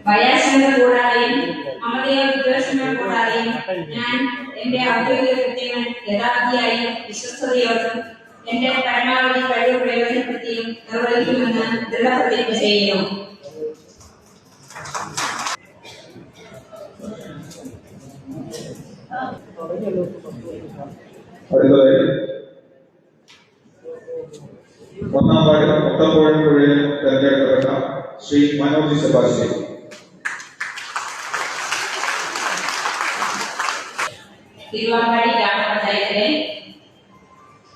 ഭയാശങ്ക കൂടാതെയും മമതയോ വിദ്വേഷങ്ങൾ കൂടാതെയും ഞാൻ എന്റെ ഔദ്യോഗിക കൃത്യങ്ങൾ യഥാർത്ഥിയായും വിശ്വസ്തയോടും എന്റെ പരമാവധി കഴിവ് പ്രയോജനപ്പെടുത്തിയും നിർവഹിക്കുമെന്ന് ദൃഢപ്രതിജ്ഞ ചെയ്യുന്നു. അടുത്തതായി ഒന്നാം വാർഡ് മുട്ടമ്പോഴയിൽ തെരഞ്ഞെടുക്കപ്പെട്ട ശ്രീ മനോജ് സെബാസ്റ്റ്യൻ.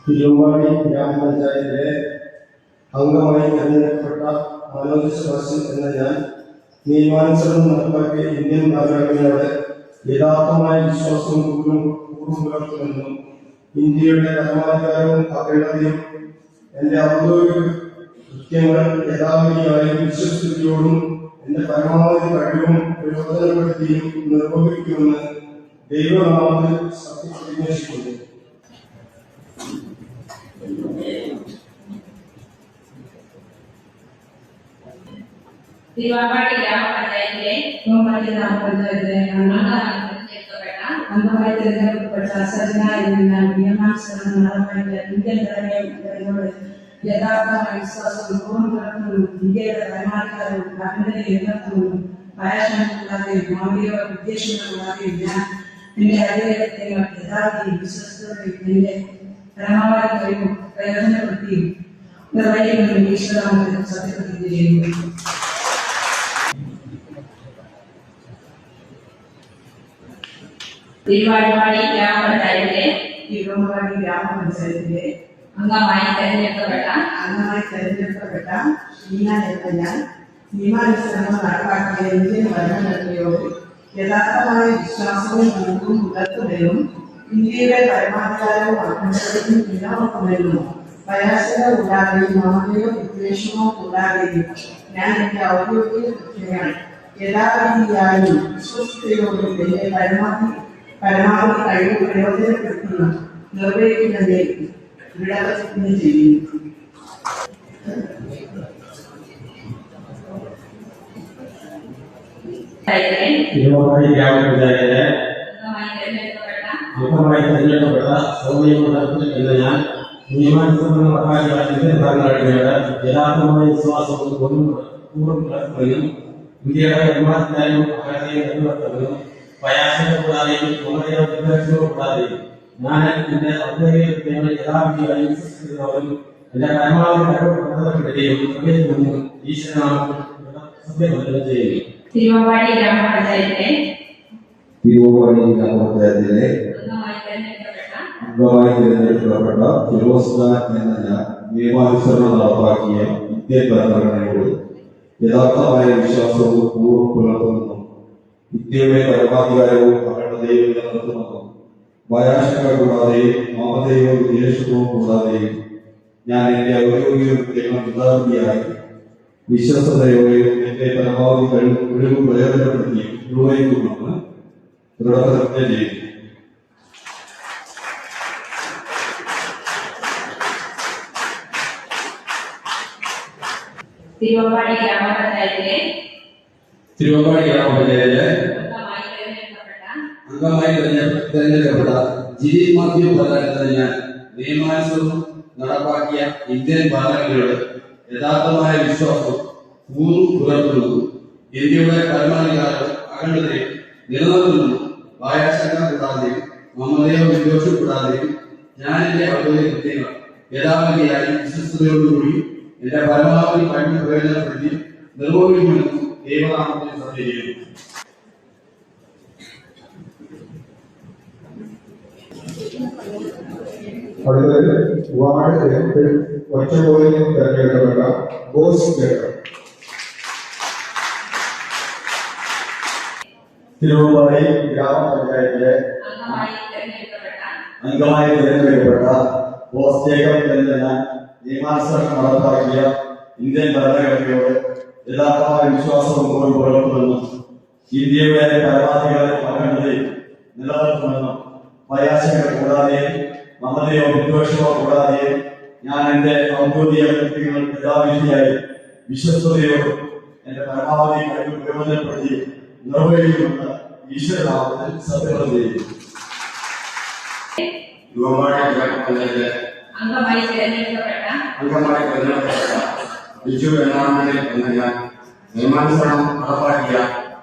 തിരുവമ്പാടി ഗ്രാമപഞ്ചായത്തിലെ അംഗമായി തെരഞ്ഞെടുക്കപ്പെട്ട മനോജ് സെബാസ്റ്റ്യൻ എന്ന ഞാൻ നിയമാനുസരണം നടപ്പാക്കിയ ഇന്ത്യൻ ഭരണഘടനയുടെ യഥാർത്ഥമായ വിശ്വാസവും കൂറും പുലർത്തുമെന്നും ഇന്ത്യയുടെ പരമാധികാരവും അഖണ്ഡതയും എന്റെ ഔദ്യോഗിക കൃത്യങ്ങൾ യഥാവിധിയായും വിശ്വസ്തയോടും എന്റെ പരമാവധി കഴിവും പ്രയോജനപ്പെടുത്തിയും നിർവഹിക്കുമെന്ന് ദൈവനാമത്തിൽ സത്യപ്രതിജ്ഞ ചെയ്യുന്നു. തിരുവമ്പാടി ഗ്രാമപഞ്ചായത്തിലെ അംഗമായി തിരഞ്ഞെടുക്കപ്പെട്ട സജന എന്ന നിയമാനുസരണം നടപ്പാക്കിയ ഇന്ത്യൻ ഭരണഘടനയോട് യഥാർത്ഥമായ വിശ്വാസവും പൂർണ്ണ പുലർത്തുന്നു. ഇന്ത്യയുടെ പരമാധികാരവും അഖണ്ഡതയും ഉയർത്തുന്നു. ഭയാശങ്ക കൂടാതെയും മമതയോ വിദ്വേഷങ്ങൾ കൂടാതെയും ഞാൻ എന്റെ അധികാരത്തെയോ യഥാർത്ഥയും വിശ്വസ്തയോടെയും എന്റെ പരമാവധി കഴിവും പ്രയോജനപ്പെടുത്തിയും നിർവഹിക്കുമെന്ന് ഈശ്വരനാമത്തിൽ സത്യപ്രതിജ്ഞ ചെയ്യുന്നു. തിരുവാറ്റുപാടി ഗ്രാമപഞ്ചായത്തിലെ അംഗമായി തെരഞ്ഞെടുക്കപ്പെട്ട ഷീന എന്ന ഞാൻ നിയമാനുസരണം നടപ്പാക്കിയ ഇന്ത്യൻ ഭരണഘടനയോട് യഥാർത്ഥമായ വിശ്വാസവും കൂറും പുലർത്തുമെന്നും ഇന്ത്യയുടെ പരമാധികാരവും അഖണ്ഡതയും നിലനിർത്തുമെന്നും ഭയാശങ്ക കൂടാതെയും മമതയോ വിദ്വേഷമോ കൂടാതെയും ഞാൻ എന്റെ ഔദ്യോഗിക കൃത്യങ്ങൾ യഥാവിധിയായും വിശ്വസ്തയോടും എന്റെ പരമാവധി കഴിവ് പ്രയോജനപ്പെടുത്തുന്നു നിർവഹിക്കുന്നതിനെ ദൃഢപ്രതിജ്ഞ ചെയ്യുന്നു. തിരുവമ്പാടി ഗ്രാമപഞ്ചായത്തിലെ അംഗമായി തെരഞ്ഞെടുക്കപ്പെട്ട സൗമ്യമുണ്ടാക്കി എന്ന ഞാൻ നിയമാനുസരണം നടപ്പാക്കിയ ഇന്ത്യൻ ഭരണഘടനയുടെ യഥാർത്ഥമായ വിശ്വാസവും പൂർണ്ണ പുലർത്തുമെന്നും ഇന്ത്യയുടെ പരമാധികാരവും അഖണ്ഡതയും നിലനിർത്തുമെന്നും ഭയാശങ്ക കൂടാതെയും മമതയോ വിദ്വേഷമോ കൂടാതെയും ഞാൻ എന്റെ ഔദ്യോഗിക കൃത്യങ്ങൾ യഥാവിധിയായും വിശ്വസ്തയോടും എന്റെ പരമാവധി കഴിവ് പ്രയോജനപ്പെടുത്തുകയും നിർവഹിക്കുമെന്നും ഈശ്വരനാമത്തിൽ സത്യപ്രതിജ്ഞ ചെയ്യുന്നു. തിരുവമ്പാടി ഗ്രാമപഞ്ചായത്തിലെ അംഗമായി തിരഞ്ഞെടുക്കപ്പെട്ട ഫിറോസ് ഖാൻ എന്ന ഞാൻ നിയമാനുസരണം നടപ്പാക്കിയ ഇന്ത്യൻ ഭരണഘടനയോട് യഥാർത്ഥമായ വിശ്വാസവും പൂർവ്വം പുലർത്തുമെന്നും ഇന്ത്യയുടെ പരമാധികാരവും അഖണ്ഡതയും നിലനിർത്തുമെന്നും ഭയാശങ്ക കൂടാതെയും മമതയോ വിദ്വേഷമോ കൂടാതെയും ഞാൻ എന്റെ ഔദ്യോഗിക കൃത്യങ്ങൾ യഥാർത്ഥിയായി വിശ്വസ്തയോടെയും എന്റെ പരമാവധി കഴിവ് പ്രയോജനപ്പെടുത്തി നിർവഹിക്കുമെന്ന് ദൃഢപ്രതിജ്ഞ ചെയ്യുന്നു. തിരുവമ്പാടി ഗ്രാമപഞ്ചായത്തിലെ അംഗമായി തെരഞ്ഞെടുക്കപ്പെട്ട ജിരി മാത്യു പ്രധാനത്തിന് ഞാൻ നിയമാനുസരണം നടപ്പാക്കിയ ഇന്ത്യൻ ഭരണഘടനയോട് യഥാർത്ഥമായ വിശ്വാസവും കൂറും പുലർത്തുന്നു. ഇന്ത്യയുടെ പരമാധികാരവും അഖണ്ഡതയും നിലനിർത്തുന്നു. ഭയാശങ്ക കൂടാതെയും മമതയോ വിദ്വേഷം കൂടാതെയും ഞാൻ എന്റെ ഔദ്യോഗിക കൃത്യങ്ങൾ യഥാവിധിയായി വിശ്വസ്തയോടുകൂടി എന്റെ പരമാവധി കഴിവ് പ്രയോജനപ്പെടുത്തി നിർവഹിക്കുമെന്നും ദൈവനാമത്തിൽ സത്യം ചെയ്യുന്നു. അടുത്തത് വാർഡ് ഒറ്റപ്പോലിൽ തെരഞ്ഞെടുക്കപ്പെട്ട ബോസ് ജേക്കബ്. തിരുവമ്പാടി ഗ്രാമപഞ്ചായത്തിലെ അംഗമായി തിരഞ്ഞെടുക്കപ്പെട്ട ബോസ് ജേക്കബ് എന്ന ഞാൻ നിയമാനുസരണം നടപ്പാക്കിയ ഇന്ത്യൻ ഭരണഘടനയോട് യഥാർത്ഥമായ വിശ്വാസവും പൂർവ്വം പുലർത്തുമെന്നും ഇന്ത്യയുടെ പരമാധികാരവും അഖണ്ഡതയും നിലനിർത്തുമെന്നും ഭയാശങ്ക കൂടാതെയും മമതയോ വിദ്വേഷമോ കൂടാതെയും ഞാൻ എന്റെ ഔദ്യോഗിക കൃത്യങ്ങൾ യഥാവിധിയായി വിശ്വസ്തയോടും എന്റെ പരമാവധി കഴിവ് പ്രയോജനപ്പെടുത്തി നിർവഹിക്കുമെന്ന് ഈശ്വരനാമത്തിൽ സത്യപ്രതിജ്ഞ ചെയ്യുന്നു. യുവമാടി ഗ്രാമപഞ്ചായത്തിലെ അംഗമായി തിരഞ്ഞെടുക്കപ്പെട്ട ബിജു എണ്ണാമണി എന്ന ഞാൻ നിയമാനുസരണം നടപ്പാക്കിയ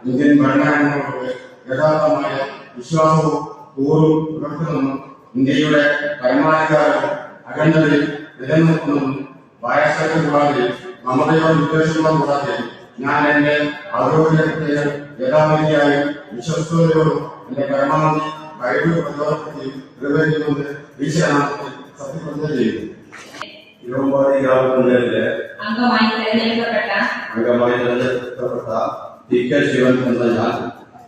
ഇന്ത്യൻ ഭരണഘടനയോട് യഥാർത്ഥമായ വിശ്വാസവും കൂറും പുലർത്തുമെന്നും ഇന്ത്യയുടെ പരമാധികാരവും അഖണ്ഡതയും നിലനിർത്തുമെന്നും വായശക്തി കൂടാതെ മമതയോ വിദ്വേഷങ്ങളോ കൂടാതെ ഞാൻ എന്റെ ഔദ്യോഗിക യഥാവിധിയായും വിശ്വസ്തയോടും എന്റെ പരമാവധി കഴിവ് പ്രചോദനത്തെയും നിർവഹിക്കുന്നത് ഈശ്വരനാമത്തിൽ സത്യപ്രതിജ്ഞ ചെയ്യുന്നു. യുവമാടി ഗ്രാമപഞ്ചായത്തിലെ അംഗമായി തിരഞ്ഞെടുക്കപ്പെട്ട ടി കെ ശിവൻ എന്ന ഞാൻ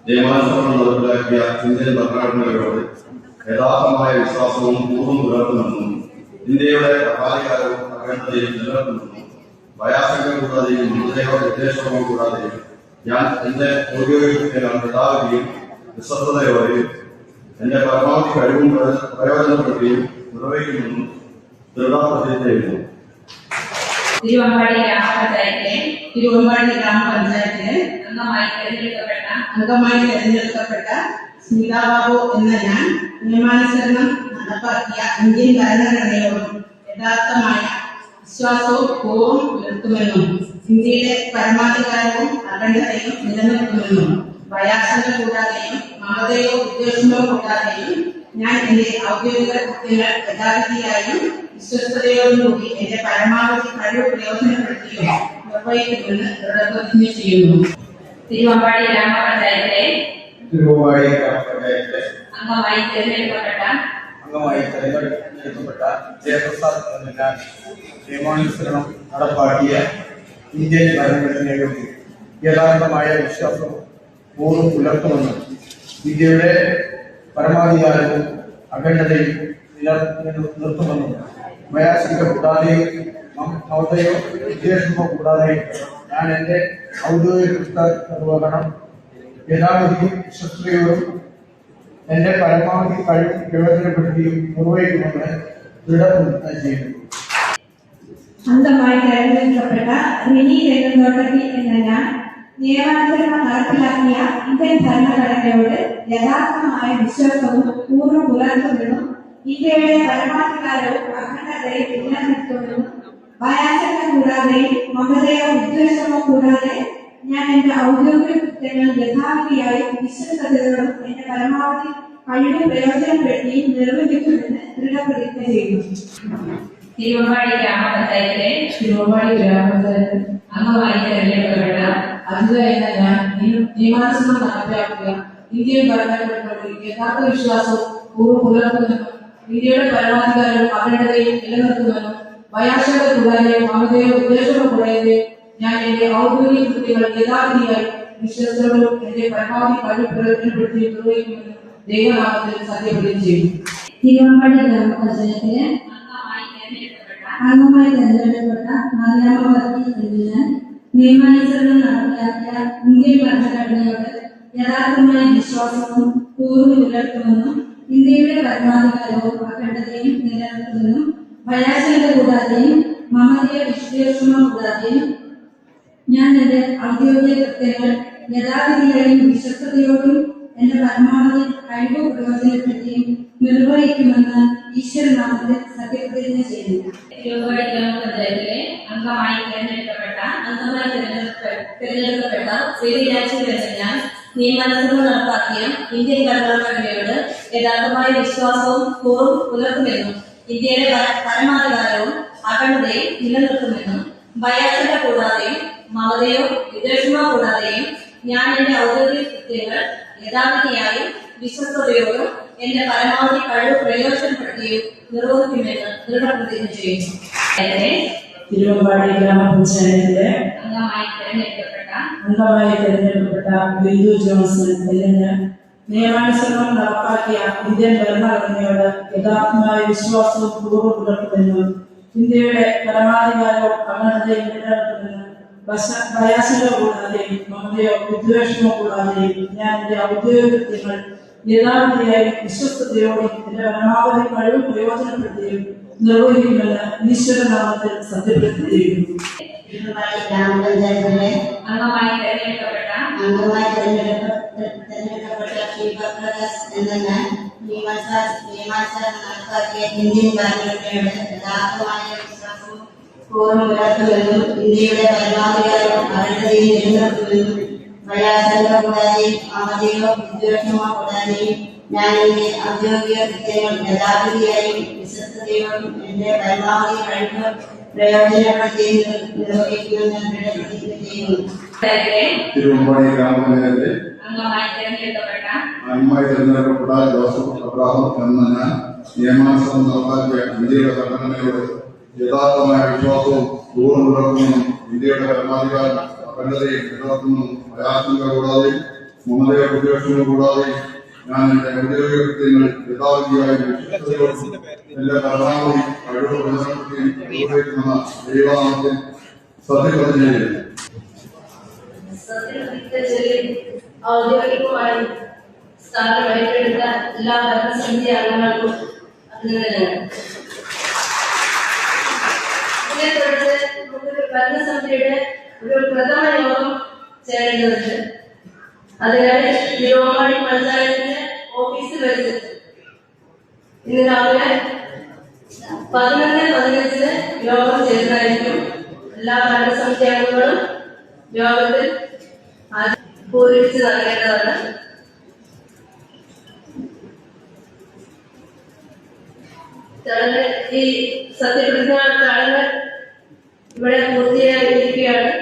നിയമാനുസരണം നടപ്പിലാക്കിയ ഇന്ത്യൻ ഭരണഘടനകളോട് യഥാർത്ഥമായ വിശ്വാസവും പൂർവ്വം പുലർത്തുമെന്നും ഇന്ത്യയുടെ പരമാധികാരവും അഖണ്ഡതയും നിലനിർത്തുമെന്നും ഭയാശങ്ക കൂടാതെയും മമതയോ വിദ്വേഷമോ കൂടാതെയും ഞാൻ എന്റെ ഔദ്യോഗിക യഥാവിധിയും വിശ്വസ്തയോടെയും എന്റെ പരമാവധി കഴിവും പ്രയോജനപ്പെടുത്തിയും നിർവഹിക്കുമെന്നും ദൃഢപ്രതിജ്ഞ ചെയ്യുന്നു. തിരുവമ്പാടി ഗ്രാമപഞ്ചായത്തിലെ അംഗമായി തിരഞ്ഞെടുക്കപ്പെട്ട സ്മിത ബാബു എന്ന ഞാൻ നിയമാനുസരണം നടപ്പാക്കിയ ഇന്ത്യൻ ഭരണഘടനയോടും യഥാർത്ഥമായ വിശ്വാസവും പൂർവ്വം പുലർത്തുമെന്നും ഇന്ത്യയുടെ പരമാധികാരവും അഖണ്ഡതയും നിലനിർത്തുമെന്നും ഭയാശങ്ക കൂടാതെയും മമതയോ വിദ്വേഷമോ കൂടാതെയും ഞാൻ എന്റെ ഔദ്യോഗിക കൃത്യങ്ങൾ യഥാവിധിയായും വിശ്വസ്തയോടും കൂടി എന്റെ പരമാവധി കഴിവ് പ്രയോജനപ്പെടുത്തിയും നിർവഹിക്കുമെന്ന് ദൃഢപ്രതിജ്ഞ ചെയ്യുന്നു. തിരുവമ്പാടി ഗ്രാമപഞ്ചായത്തിലെ അംഗമായി തിരഞ്ഞെടുക്കപ്പെട്ട ജയപ്രസാദ് എന്ന ഞാൻ നിയമാനുസരണം നടപ്പാക്കിയ ഇന്ത്യൻ ഭരണഘടനയോട് യഥാർത്ഥമായ വിശ്വാസവും പൂർവ്വം പുലർത്തുമെന്നും ഇന്ത്യയുടെ പരമാധികാരവും അഖണ്ഡതയും നിലനിർത്തുമെന്നും ഭയാശങ്ക കൂടാതെയും മമതയോ വിദ്വേഷമോ കൂടാതെയും ഞാൻ എന്റെ ഔദ്യോഗിക നിർവഹണം യഥാവിധിയും വിശ്വസ്തയോടും എന്റെ പരമാവധി കഴിവ് പ്രയോജനപ്പെടുത്തിയും നിർവഹിക്കുമെന്ന് ദൃഢപ്രതിജ്ഞ ചെയ്യുന്നു. അംഗമായി തിരഞ്ഞെടുക്കപ്പെട്ട റിനി രംഗത്തോട്ടത്തി എന്ന ഞാൻ നിയമാനുസരണം നടപ്പിലാക്കിയ ഇന്ത്യൻ ഭരണഘടനയോട് യഥാർത്ഥമായ വിശ്വാസവും പൂർവ്വം പുലർത്തുമെന്നും ഇന്ത്യയുടെ പരമാധികാരവും അഖണ്ഡതയും നിലനിർത്തുമെന്നും ഭയാശങ്ക കൂടാതെയും മമതയോ വിദ്വേഷമോ കൂടാതെ ഞാൻ എന്റെ ഔദ്യോഗിക കൃത്യങ്ങൾ യഥാവിധിയായും വിശ്വസ്തയോടും എന്റെ പരമാവധി കഴിവ് പ്രയോജനപ്പെടുത്തിയും നിർവഹിക്കുമെന്ന് ദൃഢപ്രതിജ്ഞ ചെയ്യുന്നു. തിരുവമ്പാടി ഗ്രാമപഞ്ചായത്തിലെ അംഗമായി തിരഞ്ഞെടുക്കപ്പെട്ട അജിത എന്ന ഞാൻ നിയമാനുസരണം നടപ്പിലാക്കുക ഇന്ത്യൻ ഭരണഘടനയോട് യഥാർത്ഥ വിശ്വാസവും പൂർവ്വം പുലർത്തുമെന്നും ഇന്ത്യയുടെ പരമാധികാരവും അഖണ്ഡതയും നിലനിർത്തുമെന്നും ഭയാശങ്ക കൂടാതെയും മമതയോ വിദ്വേഷമോ കൂടാതെ ഞാൻ എന്റെ ഔദ്യോഗിക കൃത്യങ്ങൾ യഥാവിധിയായി വിശ്വസ്തയോടും എന്റെ പരമാവധി കഴിവ് പ്രയോജനപ്പെടുത്തി നിർവഹിക്കുമെന്നും ദൈവനാമത്തിൽ സത്യപ്രതിജ്ഞ ചെയ്യുന്നു. തിരുവമ്പാടി ഗ്രാമപഞ്ചായത്തിലെ അംഗമായി തിരഞ്ഞെടുക്കപ്പെട്ട നാലാമവർത്തി എന്ന ഞാൻ നിയമാനുസരണം നടപ്പിലാക്കിയ ഇന്ത്യൻ ഭരണഘടനയോട് യഥാർത്ഥമായ വിശ്വാസവും പൂർവ്വം പുലർത്തുമെന്നും ഇന്ത്യയുടെ പരമാധികാരവും അഖണ്ഡതയും നിലനിർത്തുമെന്നും ഭയാശങ്ക കൂടാതെയും മമതയോ വിദ്വേഷമോ കൂടാതെയും ഞാൻ എന്റെ ഔദ്യോഗിക കൃത്യങ്ങൾ യഥാവിധിയായും വിശ്വസ്തയോടും എന്റെ പരമാവധി കഴിവ് പ്രയോജനപ്പെടുത്തിയും നിർവഹിക്കുമെന്ന് ഈശ്വരനാമത്തിൽ സത്യപ്രതിജ്ഞ ചെയ്യുന്നു. തിരുവമ്പാടി ഗ്രാമപഞ്ചായത്തിലെ അംഗമായി തിരഞ്ഞെടുക്കപ്പെട്ട ശ്രീരാജി എന്ന ഞാൻ നിയമാനുസരണം നടപ്പാക്കിയ ഇന്ത്യൻ ഭരണഘടനയോട് യഥാർത്ഥമായ വിശ്വാസവും പൂർവ്വം പുലർത്തുമെന്നും ഇന്ത്യയുടെ പരമാധികാരവും അഖണ്ഡതയും നിലനിർത്തുമെന്നും ഭയാശങ്ക കൂടാതെയും മമതയോ വിദ്വേഷമോ കൂടാതെയും ഞാൻ എന്റെ ഔദ്യോഗിക കൃത്യങ്ങൾ യഥാവിധിയായും വിശ്വസ്തയോടും എന്റെ പരമാവധി കഴിവ് പ്രയോജനപ്പെടുത്തിയും നിർവഹിക്കുമെന്ന് ദൃഢപ്രതിജ്ഞ ചെയ്യുന്നു. തിരുവമ്പാടി ഗ്രാമപഞ്ചായത്തിലെ അംഗമായി തിരഞ്ഞെടുക്കപ്പെട്ട ബിന്ദു ജോൺസൺ എന്ന ഞാൻ നിയമാനുസരണം നടപ്പാക്കിയ ഇന്ത്യൻ ഭരണഘടനയോട് യഥാർത്ഥമായ വിശ്വാസവും പൂർവ്വം പുലർത്തുമെന്നും ഇന്ത്യയുടെ പരമാധികാരവും അഖണ്ഡതയും നിലനിർത്തുമെന്നും ഭയാശങ്ക കൂടാതെയും മമതയോ വിദ്വേഷമോ കൂടാതെയും ഞാൻ എന്റെ ഔദ്യോഗിക കൃത്യങ്ങൾ യഥാവിധിയായും വിശ്വസ്തയോടും എന്റെ പരമാവധി കഴിവ് പ്രയോജനപ്പെടുത്തുകയും നിർവഹിക്കുമെന്ന് ഈശ്വരനാമത്തിൽ സത്യപ്രതിജ്ഞ ചെയ്യുന്നു. തിരുവമ്പാടി ഗ്രാമപഞ്ചായത്തിലെ അംഗമായി തെരഞ്ഞെടുക്കപ്പെട്ട ശ്രീ പ്രകാശ് എന്ന ഞാൻ നിയമാനുസരണം നടപ്പാക്കിയ ഇന്ത്യൻ ഭരണഘടനയുടെ യഥാർത്ഥമായ വിശ്വാസവും പൂർണ്ണ പുലർത്തുമെന്നും ഇന്ത്യയുടെ പരമാധികാരവും അഖണ്ഡതയും നിലനിർത്തുമെന്നും ഭയാശങ്ക കൂടാതെ അമതിയോ വിദ്വേഷമോ കൂടാതെ ഞാൻ എന്റെ ഔദ്യോഗിക കൃത്യങ്ങൾ യഥാർത്ഥിയായും വിശ്വസ്തയോടും എന്റെ പരമാവധി കഴിവ് പ്രയോജനപ്പെടുത്തി നിർവഹിക്കുമെന്ന് ദൃഢപ്രതിജ്ഞ ചെയ്യുന്നു. തിരുവമ്പാടി ഗ്രാമപഞ്ചായത്തിലെ അംഗമായി തെരഞ്ഞെടുക്കപ്പെട്ട അംഗമായി തെരഞ്ഞെടുക്കപ്പെട്ട ജോസഫ് അബ്രാഹം എന്ന ഞാൻ നിയമാനുസരണം നടപ്പാക്കിയ ഇന്ത്യയുടെ ഭരണഘടനയോട് യഥാർത്ഥമായ വിശ്വാസവും പൂർണ്ണ പുലർത്തുമെന്നും ഇന്ത്യയുടെ പരമാധികാരം അഖണ്ഡതയും നിലനിർത്തുമെന്നും ഭയാശങ്ക കൂടാതെ മമതയോ വിദ്വേഷമോ കൂടാതെ ഞാൻ എന്റെ ഔദ്യോഗിക കൃത്യങ്ങൾ യഥാവിധിയായി എന്റെ പരമാവധി കഴിവ് പ്രയോജനപ്പെടുത്തി നിർവഹിക്കുമെന്ന ദൈവനാമത്തിൽ സത്യപ്രതിജ്ഞ ചെയ്യുന്നു. ഔദ്യോഗികമായി സ്ഥാനം ഏറ്റെടുത്ത എല്ലാ ഭരണസമിതി അംഗങ്ങൾക്കും അഭിനന്ദനങ്ങൾ. ഇതിനെ തുടർന്ന് നമുക്കൊരു ഭരണസമിതിയുടെ ഒരു പ്രഥമ യോഗം ചേരേണ്ടതുണ്ട്. അതിനാൽ തിരുവമ്പാടി പഞ്ചായത്തിന്റെ ഓഫീസിൽ വെച്ച് ഇന്ന് രാവിലെ 11:15 യോഗം ചേർന്നായിരിക്കും. എല്ലാ ഭരണസമിതി അംഗങ്ങളും യോഗത്തിൽ പൂരിപ്പിച്ച് നൽകേണ്ടതാണ്. ചടങ്ങ് ഈ സത്യപ്രതിജ്ഞ ചടങ്ങ് ഇവിടെ പൂർത്തിയായിരിക്കുകയാണ്.